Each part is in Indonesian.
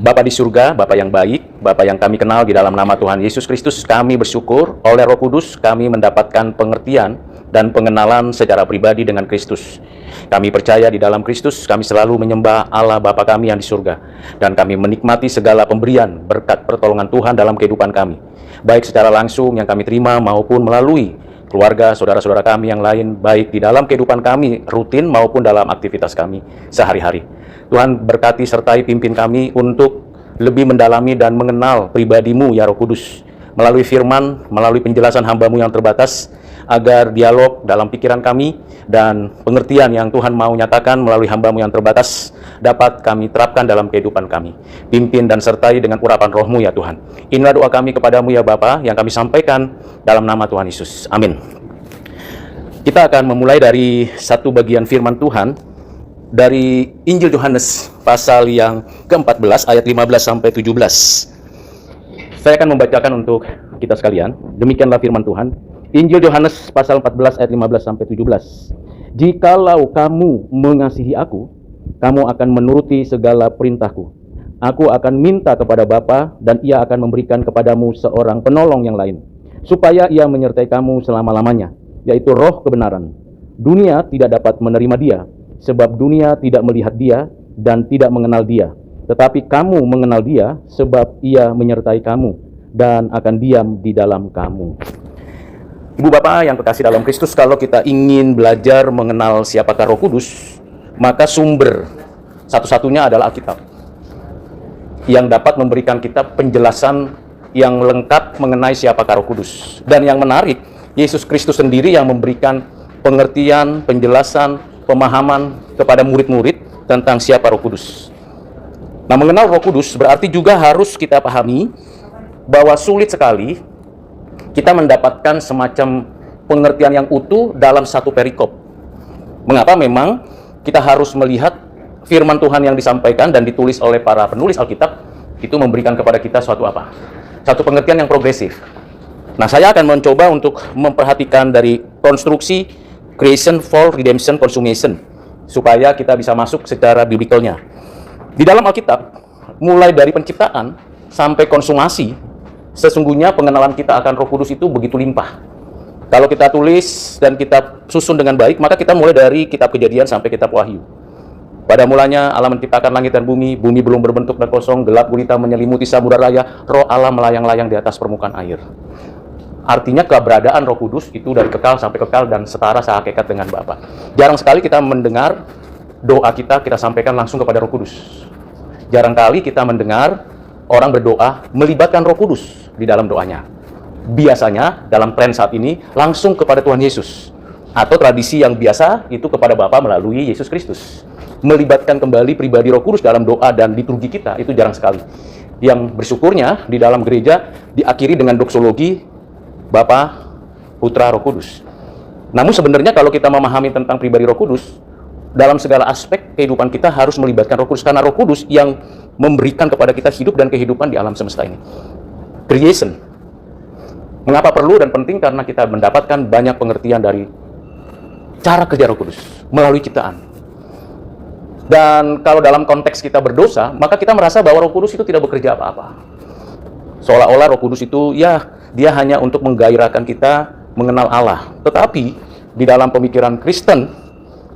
Bapa di surga, Bapa yang baik, Bapa yang kami kenal di dalam nama Tuhan Yesus Kristus, kami bersyukur oleh Roh Kudus kami mendapatkan pengertian dan pengenalan secara pribadi dengan Kristus. Kami percaya di dalam Kristus, kami selalu menyembah Allah Bapa kami yang di surga, dan kami menikmati segala pemberian berkat pertolongan Tuhan dalam kehidupan kami, baik secara langsung yang kami terima maupun melalui keluarga, saudara-saudara kami yang lain, baik di dalam kehidupan kami rutin maupun dalam aktivitas kami sehari-hari. Tuhan berkati sertai pimpin kami untuk lebih mendalami dan mengenal pribadi-Mu ya Roh Kudus, melalui firman, melalui penjelasan hamba-Mu yang terbatas, agar dialog dalam pikiran kami dan pengertian yang Tuhan mau nyatakan melalui hamba-Mu yang terbatas dapat kami terapkan dalam kehidupan kami. Pimpin dan sertai dengan urapan Roh-Mu ya Tuhan. Inilah doa kami kepada-Mu ya Bapa yang kami sampaikan dalam nama Tuhan Yesus. Amin. Kita akan memulai dari satu bagian firman Tuhan dari Injil Yohanes pasal yang ke-14 ayat 15 sampai 17. Saya akan membacakan untuk kita sekalian. Demikianlah firman Tuhan. Injil Yohanes pasal 14 ayat 15 sampai 17. Jikalau kamu mengasihi aku, kamu akan menuruti segala perintahku. Aku akan minta kepada Bapa dan ia akan memberikan kepadamu seorang penolong yang lain, supaya ia menyertai kamu selama-lamanya, yaitu Roh kebenaran. Dunia tidak dapat menerima dia, sebab dunia tidak melihat dia dan tidak mengenal dia. Tetapi kamu mengenal dia, sebab ia menyertai kamu dan akan diam di dalam kamu. Ibu Bapak yang kekasih dalam Kristus, kalau kita ingin belajar mengenal siapakah Roh Kudus, maka sumber satu-satunya adalah Alkitab, yang dapat memberikan kita penjelasan yang lengkap mengenai siapakah Roh Kudus. Dan yang menarik, Yesus Kristus sendiri yang memberikan pengertian, penjelasan, pemahaman kepada murid-murid tentang siapa Roh Kudus. Nah, mengenal Roh Kudus berarti juga harus kita pahami bahwa sulit sekali kita mendapatkan semacam pengertian yang utuh dalam satu perikop. Mengapa? Memang kita harus melihat firman Tuhan yang disampaikan dan ditulis oleh para penulis Alkitab itu memberikan kepada kita suatu apa? Satu pengertian yang progresif. Nah, saya akan mencoba untuk memperhatikan dari konstruksi creation, fall, redemption, consummation, supaya kita bisa masuk secara biblikalnya. Di dalam Alkitab, mulai dari penciptaan sampai konsumasi, sesungguhnya pengenalan kita akan Roh Kudus itu begitu limpah. Kalau kita tulis dan kita susun dengan baik, maka kita mulai dari kitab Kejadian sampai kitab Wahyu. Pada mulanya Allah menciptakan langit dan bumi belum berbentuk dan kosong, gelap gulita menyelimuti samudera raya, Roh Allah melayang-layang di atas permukaan air. Artinya keberadaan Roh Kudus itu dari kekal sampai kekal dan setara sehakikat dengan Bapa. Jarang sekali kita mendengar doa kita sampaikan langsung kepada Roh Kudus. Jarang kali kita mendengar orang berdoa melibatkan Roh Kudus di dalam doanya. Biasanya dalam tren saat ini langsung kepada Tuhan Yesus, atau tradisi yang biasa itu kepada Bapa melalui Yesus Kristus. Melibatkan kembali pribadi Roh Kudus dalam doa dan liturgi kita itu jarang sekali. Yang bersyukurnya di dalam gereja diakhiri dengan doksologi Bapa, Putra, Roh Kudus. Namun sebenarnya kalau kita memahami tentang pribadi Roh Kudus, dalam segala aspek kehidupan kita harus melibatkan Roh Kudus, karena Roh Kudus yang memberikan kepada kita hidup dan kehidupan di alam semesta ini. Creation. Mengapa perlu dan penting? Karena kita mendapatkan banyak pengertian dari cara kerja Roh Kudus melalui ciptaan. Dan kalau dalam konteks kita berdosa, maka kita merasa bahwa Roh Kudus itu tidak bekerja apa-apa. Seolah-olah Roh Kudus itu dia hanya untuk menggairahkan kita mengenal Allah. Tetapi di dalam pemikiran Kristen,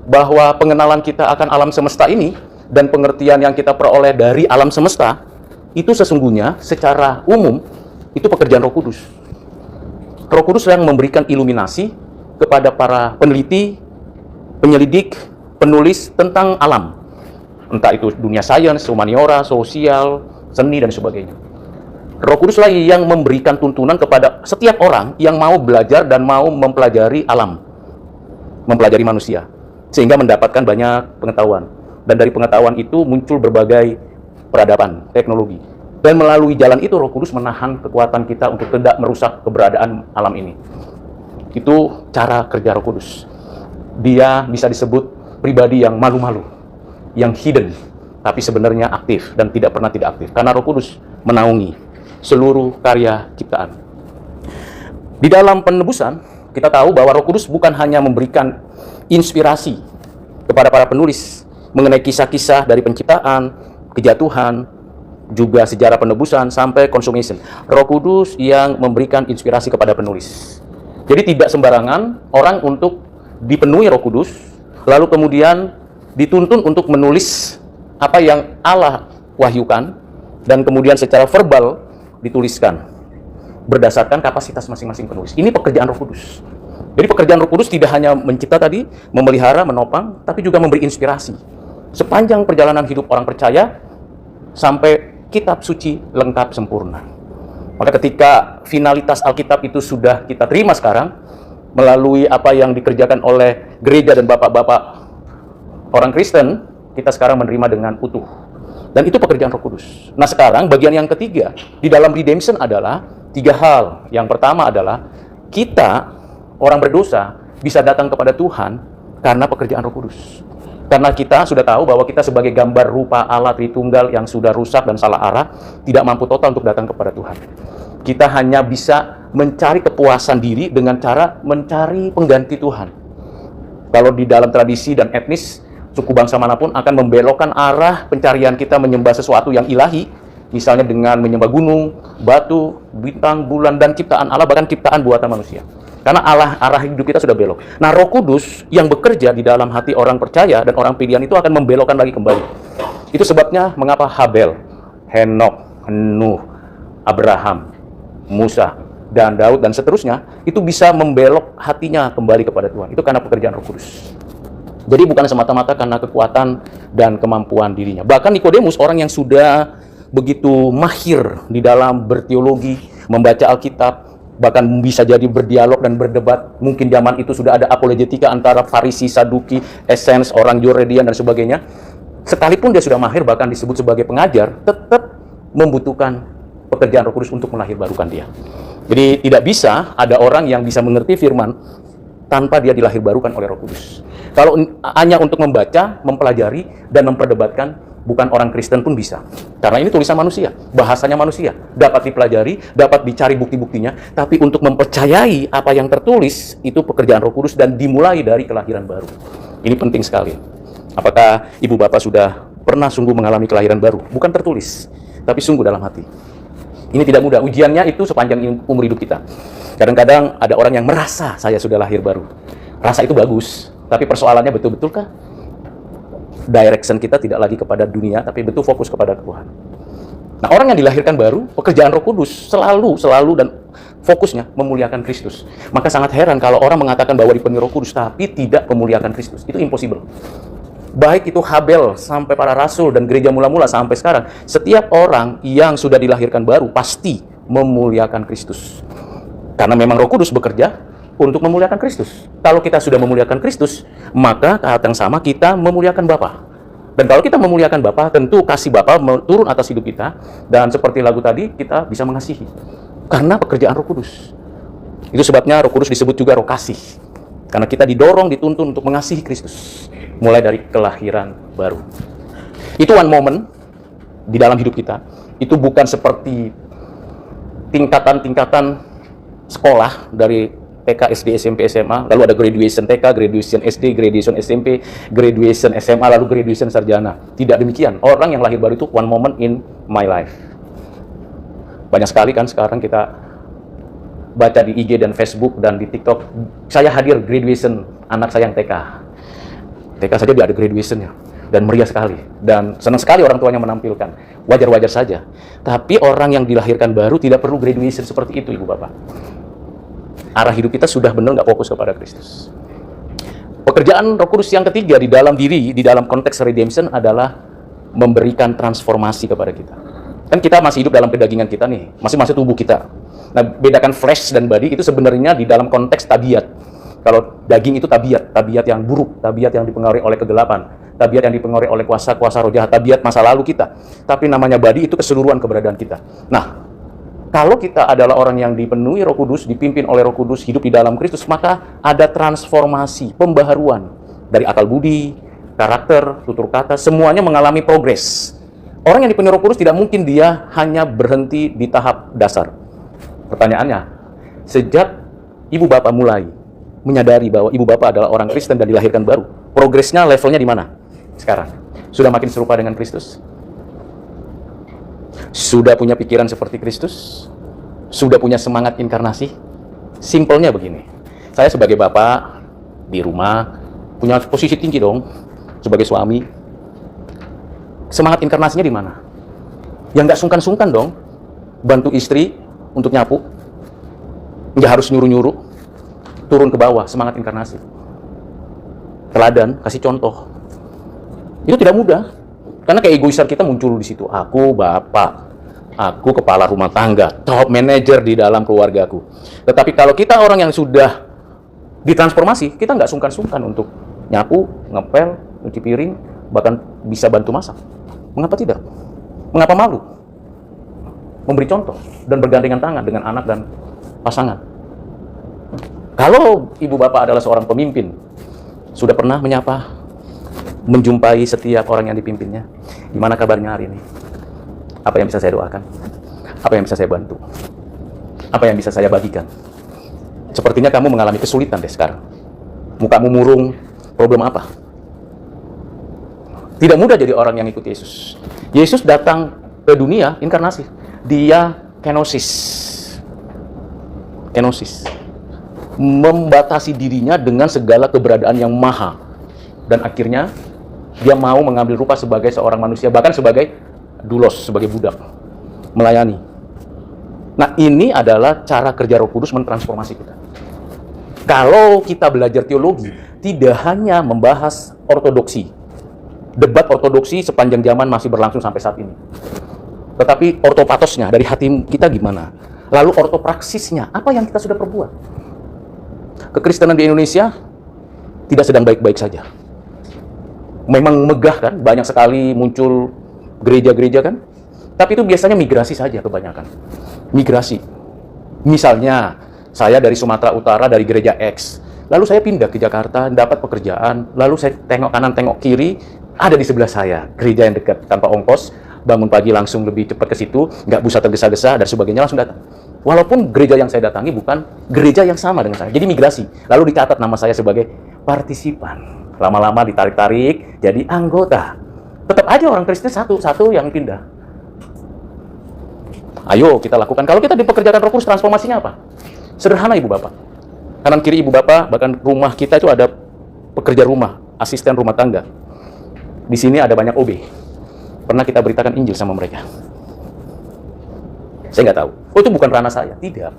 bahwa pengenalan kita akan alam semesta ini dan pengertian yang kita peroleh dari alam semesta itu sesungguhnya secara umum itu pekerjaan Roh Kudus. Roh Kudus yang memberikan iluminasi kepada para peneliti, penyelidik, penulis tentang alam. Entah itu dunia sains, humaniora, sosial, seni dan sebagainya. Roh Kuduslah yang memberikan tuntunan kepada setiap orang yang mau belajar dan mau mempelajari alam, mempelajari manusia, sehingga mendapatkan banyak pengetahuan. Dan dari pengetahuan itu muncul berbagai peradaban, teknologi. Dan melalui jalan itu Roh Kudus menahan kekuatan kita untuk tidak merusak keberadaan alam ini. Itu cara kerja Roh Kudus. Dia bisa disebut pribadi yang malu-malu, yang hidden, tapi sebenarnya aktif dan tidak pernah tidak aktif. Karena Roh Kudus menaungi seluruh karya ciptaan. Di dalam penebusan, kita tahu bahwa Roh Kudus bukan hanya memberikan inspirasi kepada para penulis mengenai kisah-kisah dari penciptaan, kejatuhan, juga sejarah penebusan, sampai consummation. Roh Kudus yang memberikan inspirasi kepada penulis. Jadi tidak sembarangan orang untuk dipenuhi Roh Kudus, lalu kemudian dituntun untuk menulis apa yang Allah wahyukan, dan kemudian secara verbal dituliskan berdasarkan kapasitas masing-masing penulis. Ini pekerjaan Roh Kudus. Jadi pekerjaan Roh Kudus tidak hanya mencipta tadi, memelihara, menopang, tapi juga memberi inspirasi. Sepanjang perjalanan hidup orang percaya, sampai kitab suci lengkap sempurna. Maka ketika finalitas Alkitab itu sudah kita terima sekarang, melalui apa yang dikerjakan oleh gereja dan bapak-bapak orang Kristen, kita sekarang menerima dengan utuh. Dan itu pekerjaan Roh Kudus. Nah sekarang bagian yang ketiga, di dalam redemption adalah 3 hal. Yang pertama adalah, kita, orang berdosa, bisa datang kepada Tuhan karena pekerjaan Roh Kudus. Karena kita sudah tahu bahwa kita sebagai gambar rupa Allah Tritunggal yang sudah rusak dan salah arah, tidak mampu total untuk datang kepada Tuhan. Kita hanya bisa mencari kepuasan diri dengan cara mencari pengganti Tuhan. Kalau di dalam tradisi dan etnis, suku bangsa manapun akan membelokkan arah pencarian kita menyembah sesuatu yang ilahi, misalnya dengan menyembah gunung, batu, bintang, bulan, dan ciptaan Allah, bahkan ciptaan buatan manusia. Karena arah hidup kita sudah belok. Nah, Roh Kudus yang bekerja di dalam hati orang percaya dan orang pilihan itu akan membelokkan lagi kembali. Itu sebabnya mengapa Habel, Henok, Nuh, Abraham, Musa, dan Daud, dan seterusnya, itu bisa membelok hatinya kembali kepada Tuhan. Itu karena pekerjaan Roh Kudus. Jadi bukan semata-mata karena kekuatan dan kemampuan dirinya. Bahkan Nikodemus, orang yang sudah begitu mahir di dalam berteologi, membaca Alkitab, bahkan bisa jadi berdialog dan berdebat. Mungkin zaman itu sudah ada apologetika antara Farisi, Saduki, Essens, orang Joredian, dan sebagainya. Sekalipun dia sudah mahir, bahkan disebut sebagai pengajar, tetap membutuhkan pekerjaan Roh Kudus untuk melahirbarukan dia. Jadi tidak bisa ada orang yang bisa mengerti firman tanpa dia dilahirbarukan oleh Roh Kudus. Kalau hanya untuk membaca, mempelajari, dan memperdebatkan, bukan orang Kristen pun bisa. Karena ini tulisan manusia, bahasanya manusia, dapat dipelajari, dapat dicari bukti-buktinya, tapi untuk mempercayai apa yang tertulis, itu pekerjaan Roh Kudus dan dimulai dari kelahiran baru. Ini penting sekali. Apakah ibu bapak sudah pernah sungguh mengalami kelahiran baru? Bukan tertulis, tapi sungguh dalam hati. Ini tidak mudah, ujiannya itu sepanjang umur hidup kita. Kadang-kadang ada orang yang merasa saya sudah lahir baru. Rasa itu bagus, tapi persoalannya betul-betulkah? Direction kita tidak lagi kepada dunia, tapi betul fokus kepada Tuhan. Nah, orang yang dilahirkan baru, pekerjaan Roh Kudus selalu dan fokusnya memuliakan Kristus. Maka sangat heran kalau orang mengatakan bahwa dipenuhi Roh Kudus, tapi tidak memuliakan Kristus. Itu impossible. Baik itu Habel sampai para rasul dan gereja mula-mula sampai sekarang, setiap orang yang sudah dilahirkan baru pasti memuliakan Kristus. Karena memang Roh Kudus bekerja untuk memuliakan Kristus. Kalau kita sudah memuliakan Kristus, maka saat yang sama kita memuliakan Bapa. Dan kalau kita memuliakan Bapa, tentu kasih Bapa turun atas hidup kita, dan seperti lagu tadi, kita bisa mengasihi. Karena pekerjaan Roh Kudus. Itu sebabnya Roh Kudus disebut juga Roh Kasih. Karena kita didorong, dituntun untuk mengasihi Kristus. Mulai dari kelahiran baru. Itu one moment di dalam hidup kita. Itu bukan seperti tingkatan-tingkatan sekolah dari TK, SD, SMP, SMA, lalu ada graduation TK, graduation SD, graduation SMP, graduation SMA, lalu graduation sarjana. Tidak demikian. Orang yang lahir baru itu one moment in my life. Banyak sekali kan sekarang kita baca di IG dan Facebook dan di TikTok, saya hadir graduation anak saya yang TK. TK saja dia ada graduationnya, dan meriah sekali. Dan senang sekali orang tuanya menampilkan. Wajar-wajar saja. Tapi orang yang dilahirkan baru tidak perlu graduation seperti itu, Ibu Bapak. Arah hidup kita sudah benar nggak fokus kepada Kristus. Pekerjaan Roh Kudus yang ketiga di dalam diri, di dalam konteks redemption adalah memberikan transformasi kepada kita. Kan kita masih hidup dalam kedagingan kita nih, masing-masing tubuh kita. Nah, bedakan flesh dan body itu sebenarnya di dalam konteks tabiat. Kalau daging itu tabiat yang buruk, tabiat yang dipengaruhi oleh kegelapan, tabiat yang dipengaruhi oleh kuasa-kuasa roh jahat, tabiat masa lalu kita. Tapi namanya body itu keseluruhan keberadaan kita. Nah, kalau kita adalah orang yang dipenuhi Roh Kudus, dipimpin oleh Roh Kudus, hidup di dalam Kristus, maka ada transformasi, pembaharuan dari akal budi, karakter, tutur kata, semuanya mengalami progres. Orang yang dipenuhi Roh Kudus tidak mungkin dia hanya berhenti di tahap dasar. Pertanyaannya, sejak ibu bapak mulai menyadari bahwa ibu bapak adalah orang Kristen dan dilahirkan baru, progresnya levelnya di mana sekarang? Sudah makin serupa dengan Kristus? Sudah punya pikiran seperti Kristus? Sudah punya semangat inkarnasi? Simpelnya begini, saya sebagai bapak di rumah punya posisi tinggi dong, sebagai suami. Semangat inkarnasinya di mana? Yang nggak sungkan-sungkan dong, bantu istri untuk nyapu, nggak harus nyuruh-nyuruh, turun ke bawah, semangat inkarnasi. Teladan, kasih contoh. Itu tidak mudah, karena keegoisan kita muncul di situ. Aku bapak, aku kepala rumah tangga, top manager di dalam keluargaku. Tetapi kalau kita orang yang sudah ditransformasi, kita nggak sungkan-sungkan untuk nyapu, ngepel, cuci piring, bahkan bisa bantu masak. Mengapa tidak? Mengapa malu? Memberi contoh dan bergandengan tangan dengan anak dan pasangan. Kalau ibu bapak adalah seorang pemimpin, sudah pernah menyapa, menjumpai setiap orang yang dipimpinnya. Gimana kabarnya hari ini? Apa yang bisa saya doakan? Apa yang bisa saya bantu? Apa yang bisa saya bagikan? Sepertinya kamu mengalami kesulitan deh sekarang. Mukamu murung, problem apa? Tidak mudah jadi orang yang ikut Yesus. Yesus datang ke dunia, inkarnasi. Dia kenosis. Kenosis. Membatasi dirinya dengan segala keberadaan yang maha. Dan akhirnya, dia mau mengambil rupa sebagai seorang manusia, bahkan sebagai doulos, sebagai budak. Melayani. Nah, ini adalah cara kerja Roh Kudus mentransformasi kita. Kalau kita belajar teologi, tidak hanya membahas ortodoksi. Debat ortodoksi sepanjang zaman masih berlangsung sampai saat ini. Tetapi ortopatosnya, dari hati kita gimana? Lalu ortopraksisnya, apa yang kita sudah perbuat? Kekristenan di Indonesia tidak sedang baik-baik saja. Memang megah kan, banyak sekali muncul gereja-gereja kan? Tapi itu biasanya migrasi saja kebanyakan. Migrasi. Misalnya, saya dari Sumatera Utara, dari gereja X. Lalu saya pindah ke Jakarta, dapat pekerjaan. Lalu saya tengok kanan, tengok kiri, ada di sebelah saya. Gereja yang dekat, tanpa ongkos. Bangun pagi langsung lebih cepat ke situ, nggak usah tergesa-gesa, dan sebagainya, langsung datang. Walaupun gereja yang saya datangi bukan gereja yang sama dengan saya. Jadi migrasi. Lalu dicatat nama saya sebagai partisipan. Lama-lama ditarik-tarik, jadi anggota. Tetap aja orang Kristen satu-satu yang pindah. Ayo kita lakukan. Kalau kita dipekerjakan Roh Kudus, transformasinya apa? Sederhana ibu bapak. Kanan kiri ibu bapak, bahkan rumah kita itu ada pekerja rumah, asisten rumah tangga. Di sini ada banyak OB. Pernah kita beritakan Injil sama mereka? Saya nggak tahu. Oh, itu bukan ranah saya. Tidak.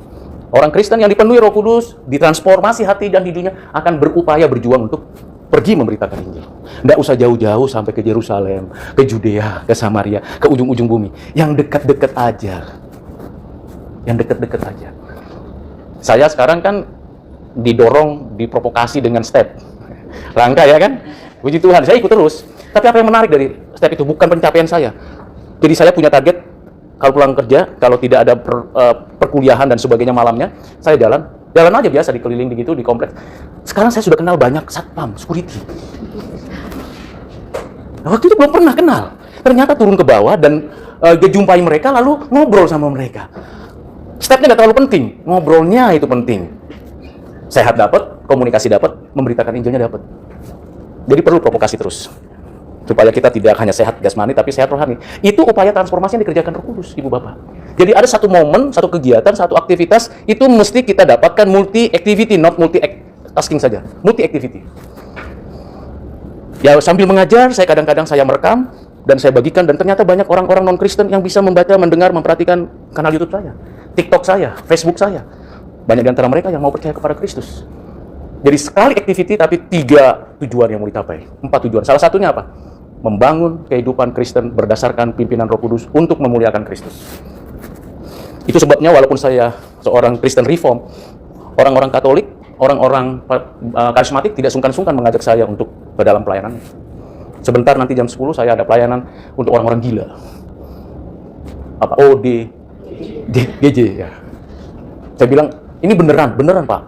Orang Kristen yang dipenuhi Roh Kudus, ditransformasi hati dan hidupnya, akan berupaya berjuang untuk pergi memberitakan Injil. Nggak usah jauh-jauh sampai ke Yerusalem, ke Judea, ke Samaria, ke ujung-ujung bumi. Yang dekat-dekat aja. Yang dekat-dekat aja. Saya sekarang kan didorong, diprovokasi dengan step. Langkah ya kan? Puji Tuhan, saya ikut terus. Tapi apa yang menarik dari step itu? Bukan pencapaian saya. Jadi saya punya target, kalau pulang kerja, kalau tidak ada perkuliahan dan sebagainya malamnya, saya jalan aja biasa dikeliling begitu, di kompleks. Sekarang saya sudah kenal banyak satpam, security. Nah, waktu itu belum pernah kenal. Ternyata turun ke bawah dan jumpai mereka, lalu ngobrol sama mereka. Stepnya nggak terlalu penting, ngobrolnya itu penting. Sehat dapat, komunikasi dapat, memberitakan Injilnya dapat. Jadi perlu provokasi terus. Supaya kita tidak hanya sehat jasmani, tapi sehat rohani. Itu upaya transformasi yang dikerjakan Roh Kudus, Ibu Bapak. Jadi ada satu momen, satu kegiatan, satu aktivitas, itu mesti kita dapatkan multi-activity, not multi-tasking saja. Multi-activity. Ya, sambil mengajar, saya kadang-kadang saya merekam, dan saya bagikan, dan ternyata banyak orang-orang non-Kristen yang bisa membaca, mendengar, memperhatikan kanal YouTube saya, TikTok saya, Facebook saya. Banyak di antara mereka yang mau percaya kepada Kristus. Jadi sekali activity, tapi 3 tujuan yang mau dicapai. 4 tujuan. Salah satunya apa? Membangun kehidupan Kristen berdasarkan pimpinan Roh Kudus untuk memuliakan Kristus. Itu sebabnya walaupun saya seorang Kristen Reform, orang-orang Katolik, orang-orang karismatik tidak sungkan-sungkan mengajak saya untuk ke dalam pelayanan. Sebentar nanti jam 10 saya ada pelayanan untuk orang-orang gila. Apa? ODGJ ya. Saya bilang, ini beneran Pak.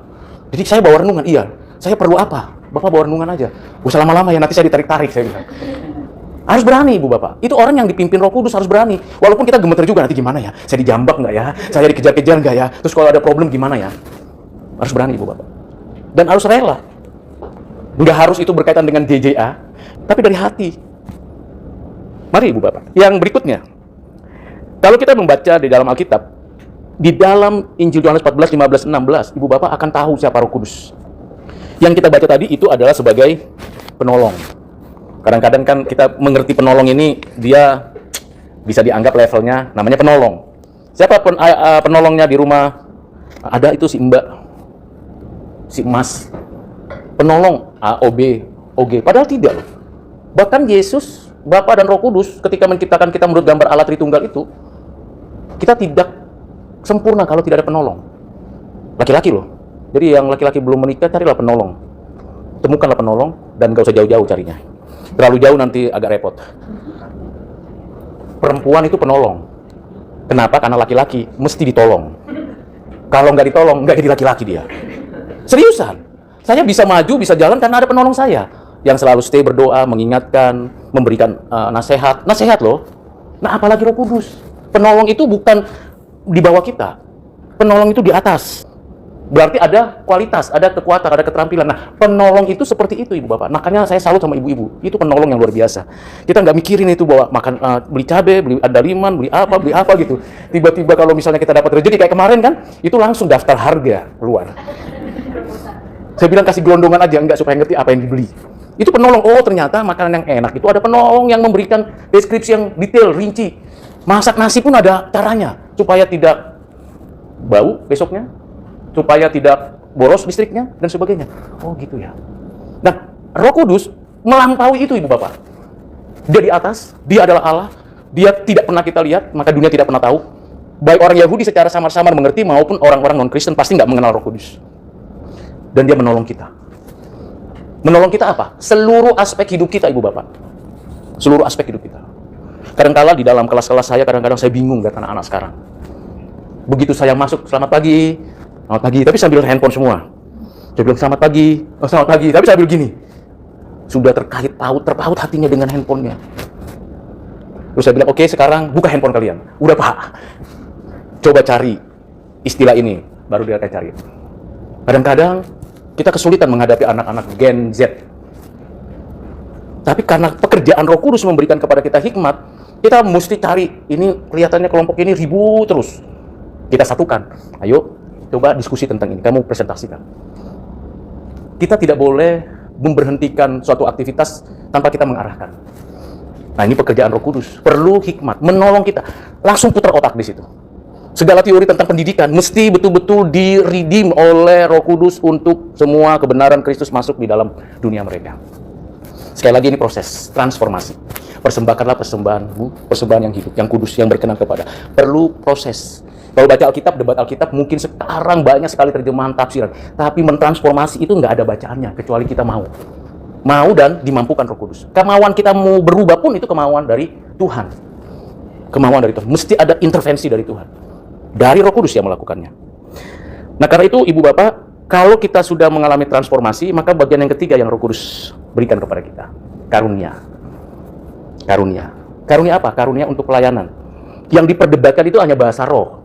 Jadi saya bawa renungan, iya. Saya perlu apa? Bapak bawa renungan aja. Usah lama-lama ya, nanti saya ditarik-tarik, saya bilang. Harus berani, Ibu Bapak. Itu orang yang dipimpin Roh Kudus harus berani. Walaupun kita gemeter juga, nanti gimana ya? Saya dijambak nggak ya? Saya dikejar-kejar nggak ya? Terus kalau ada problem gimana ya? Harus berani, Ibu Bapak. Dan harus rela. Nggak harus itu berkaitan dengan JJA, tapi dari hati. Mari, Ibu Bapak. Yang berikutnya, Kalau kita membaca di dalam Alkitab, di dalam Injil Yohanes 14, 15, 16, Ibu Bapak akan tahu siapa Roh Kudus. Yang kita baca tadi itu adalah sebagai penolong. Kadang-kadang kan kita mengerti penolong ini, dia bisa dianggap levelnya namanya penolong. Siapa penolongnya di rumah? Ada itu si Mbak, si Mas. Penolong A, O, B, O, G. Padahal tidak loh. Bahkan Yesus, Bapa dan Roh Kudus ketika menciptakan kita menurut gambar Allah Tritunggal itu, kita tidak sempurna kalau tidak ada penolong. Laki-laki loh. Jadi yang laki-laki belum menikah, carilah penolong. Temukanlah penolong dan gak usah jauh-jauh carinya. Terlalu jauh nanti agak repot. Perempuan itu penolong. Kenapa? Karena laki-laki mesti ditolong. Kalau nggak ditolong, nggak jadi laki-laki dia. Seriusan. Saya bisa maju, bisa jalan karena ada penolong saya. Yang selalu stay berdoa, mengingatkan, memberikan nasihat. Nasihat loh. Nah, apalagi Roh Kudus. Penolong itu bukan di bawah kita. Penolong itu di atas. Berarti ada kualitas, ada kekuatan, ada keterampilan. Nah, penolong itu seperti itu, Ibu Bapak. Makanya saya salut sama ibu-ibu. Itu penolong yang luar biasa. Kita nggak mikirin itu bahwa makan, beli cabai, beli andaliman, beli apa gitu. Tiba-tiba kalau misalnya kita dapat rezeki kayak kemarin kan, itu langsung daftar harga keluar. Saya bilang kasih gelondongan aja, enggak, supaya ngerti apa yang dibeli. Itu penolong. Oh, ternyata makanan yang enak itu ada penolong yang memberikan deskripsi yang detail, rinci. Masak nasi pun ada caranya supaya tidak bau besoknya, supaya tidak boros listriknya, dan sebagainya. Oh gitu ya. Nah, Roh Kudus melampaui itu, Ibu Bapak. Dia di atas, dia adalah Allah, dia tidak pernah kita lihat, maka dunia tidak pernah tahu. Baik orang Yahudi secara samar-samar mengerti, maupun orang-orang non-Kristen pasti nggak mengenal Roh Kudus. Dan dia menolong kita. Menolong kita apa? Seluruh aspek hidup kita, Ibu Bapak. Seluruh aspek hidup kita. Kadang-kala di dalam kelas-kelas saya, kadang-kadang saya bingung lihat anak-anak sekarang. Begitu saya masuk, selamat pagi, tapi sambil handphone semua. Saya bilang selamat pagi, tapi sambil gini. Sudah terpaut hatinya dengan handphonenya. Terus saya bilang, oke, sekarang buka handphone kalian. Udah Pak, coba cari istilah ini, baru dia akan cari. Kadang-kadang kita kesulitan menghadapi anak-anak Gen Z. Tapi karena pekerjaan Roh Kudus memberikan kepada kita hikmat, kita mesti cari, ini kelihatannya kelompok ini ribut terus. Kita satukan. Ayo, coba diskusi tentang ini. Kamu presentasikan. Kita tidak boleh memberhentikan suatu aktivitas tanpa kita mengarahkan. Nah, ini pekerjaan Roh Kudus. Perlu hikmat, menolong kita. Langsung putar otak di situ. Segala teori tentang pendidikan mesti betul-betul di-redeem oleh Roh Kudus untuk semua kebenaran Kristus masuk di dalam dunia mereka. Sekali lagi, ini proses transformasi. Persembahkanlah persembahan yang hidup, yang kudus, yang berkenan kepada. Perlu proses. Kalau baca Alkitab, debat Alkitab, mungkin sekarang banyak sekali terjemahan tafsiran. Tapi mentransformasi itu nggak ada bacaannya, kecuali kita mau. Mau dan dimampukan Roh Kudus. Kemauan kita mau berubah pun itu kemauan dari Tuhan. Kemauan dari Tuhan. Mesti ada intervensi dari Tuhan. Dari Roh Kudus yang melakukannya. Nah, karena itu, Ibu Bapak, kalau kita sudah mengalami transformasi, maka bagian yang ketiga yang Roh Kudus berikan kepada kita. Karunia. Karunia. Karunia apa? Karunia untuk pelayanan. Yang diperdebatkan itu hanya bahasa roh.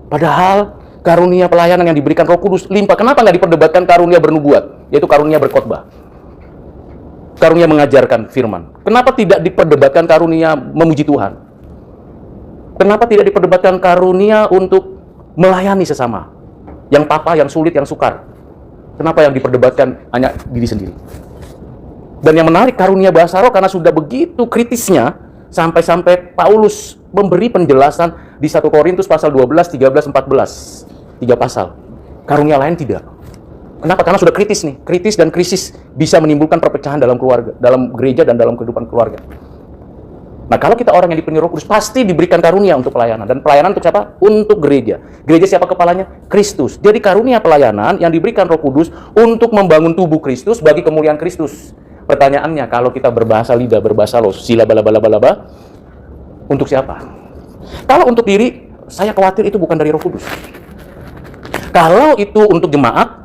Padahal karunia pelayanan yang diberikan Roh Kudus limpah. Kenapa nggak diperdebatkan karunia bernubuat? Yaitu karunia berkhotbah. Karunia mengajarkan firman. Kenapa tidak diperdebatkan karunia memuji Tuhan? Kenapa tidak diperdebatkan karunia untuk melayani sesama? Yang papa, yang sulit, yang sukar. Kenapa yang diperdebatkan hanya diri sendiri? Dan yang menarik, karunia bahasa roh karena sudah begitu kritisnya, sampai-sampai Paulus memberi penjelasan di 1 Korintus pasal 12, 13, 14. 3 pasal. Karunia lain tidak. Kenapa? Karena sudah kritis nih. Kritis dan krisis bisa menimbulkan perpecahan dalam keluarga, dalam gereja dan dalam kehidupan keluarga. Nah, kalau kita orang yang dipenuhi Roh Kudus, pasti diberikan karunia untuk pelayanan. Dan pelayanan untuk siapa? Untuk gereja. Gereja siapa kepalanya? Kristus. Jadi karunia pelayanan yang diberikan Roh Kudus untuk membangun tubuh Kristus bagi kemuliaan Kristus. Pertanyaannya, kalau kita berbahasa lidah, berbahasa los, sila bala, untuk siapa? Kalau untuk diri, saya khawatir itu bukan dari Roh Kudus. Kalau itu untuk jemaat,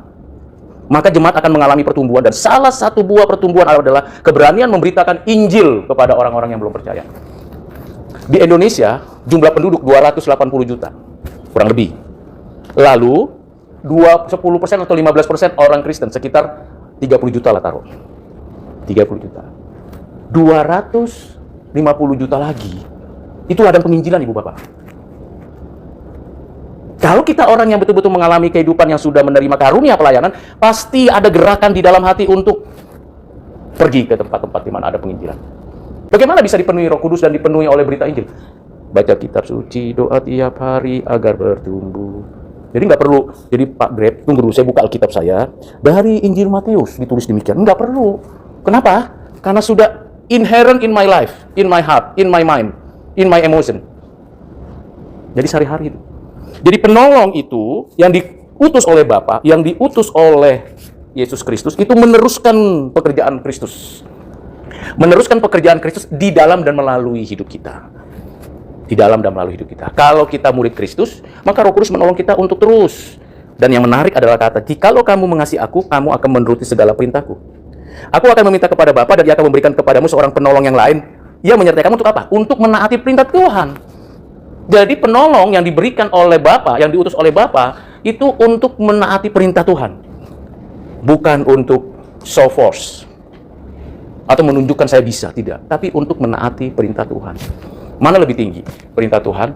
maka jemaat akan mengalami pertumbuhan. Dan salah satu buah pertumbuhan adalah keberanian memberitakan Injil kepada orang-orang yang belum percaya. Di Indonesia, jumlah penduduk 280 juta, kurang lebih. Lalu, 10% atau 15% orang Kristen, sekitar 30 juta lah taruh. 30 juta. 250 juta lagi, itu ladang penginjilan, Ibu Bapak. Kalau kita orang yang betul-betul mengalami kehidupan yang sudah menerima karunia pelayanan, pasti ada gerakan di dalam hati untuk pergi ke tempat-tempat di mana ada penginjilan. Bagaimana bisa dipenuhi Roh Kudus dan dipenuhi oleh berita Injil? Baca kitab suci, doa tiap hari agar bertumbuh. Jadi nggak perlu, jadi Pak Grab, tunggu dulu, saya buka Alkitab saya. Dari Injil Matius ditulis demikian. Nggak perlu. Kenapa? Karena sudah inherent in my life, in my heart, in my mind, in my emotion. Jadi sehari-hari itu. Jadi penolong itu yang diutus oleh Bapa, yang diutus oleh Yesus Kristus, itu meneruskan pekerjaan Kristus. Meneruskan pekerjaan Kristus di dalam dan melalui hidup kita. Di dalam dan melalui hidup kita. Kalau kita murid Kristus, maka Roh Kudus menolong kita untuk terus. Dan yang menarik adalah kata, jikalau kamu mengasihi aku, kamu akan menuruti segala perintahku. Aku akan meminta kepada Bapa dan Dia akan memberikan kepadamu seorang penolong yang lain. Ia menyertai kamu untuk apa? Untuk menaati perintah Tuhan. Jadi penolong yang diberikan oleh Bapa, yang diutus oleh Bapa, itu untuk menaati perintah Tuhan. Bukan untuk show force. Atau menunjukkan saya bisa, tidak. Tapi untuk menaati perintah Tuhan. Mana lebih tinggi? Perintah Tuhan,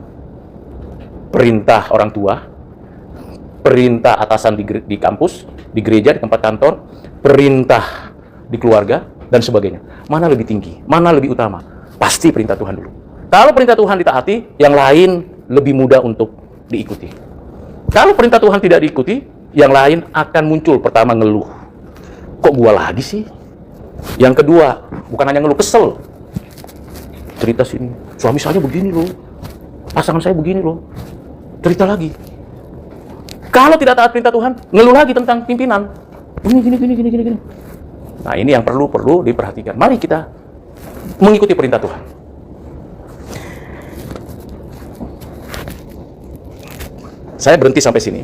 perintah orang tua, perintah atasan di kampus, di gereja, di tempat kantor, perintah di keluarga, dan sebagainya. Mana lebih tinggi? Mana lebih utama? Pasti perintah Tuhan dulu. Kalau perintah Tuhan ditaati, yang lain lebih mudah untuk diikuti. Kalau perintah Tuhan tidak diikuti, yang lain akan muncul. Pertama, ngeluh. Kok gua lagi sih? Yang kedua, bukan hanya ngeluh, kesel. Cerita sini, suami saya begini loh, pasangan saya begini loh. Cerita lagi. Kalau tidak taat perintah Tuhan, ngeluh lagi tentang pimpinan. Gini. Nah, ini yang perlu diperhatikan. Mari kita mengikuti perintah Tuhan. Saya berhenti sampai sini.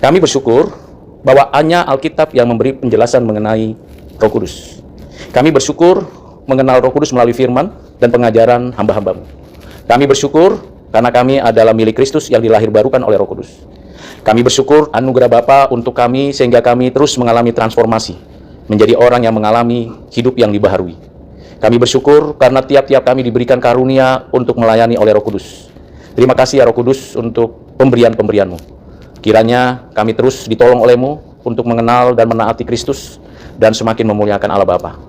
Kami bersyukur bahwa hanya Alkitab yang memberi penjelasan mengenai Roh Kudus. Kami bersyukur mengenal Roh Kudus melalui firman dan pengajaran hamba-hambamu. Kami bersyukur karena kami adalah milik Kristus yang dilahirbarukan oleh Roh Kudus. Kami bersyukur anugerah Bapa untuk kami sehingga kami terus mengalami transformasi, menjadi orang yang mengalami hidup yang dibaharui. Kami bersyukur karena tiap-tiap kami diberikan karunia untuk melayani oleh Roh Kudus. Terima kasih ya Roh Kudus untuk pemberian-pemberian-Mu. Kiranya kami terus ditolong oleh-Mu untuk mengenal dan menaati Kristus dan semakin memuliakan Allah Bapa.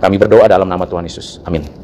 Kami berdoa dalam nama Tuhan Yesus. Amin.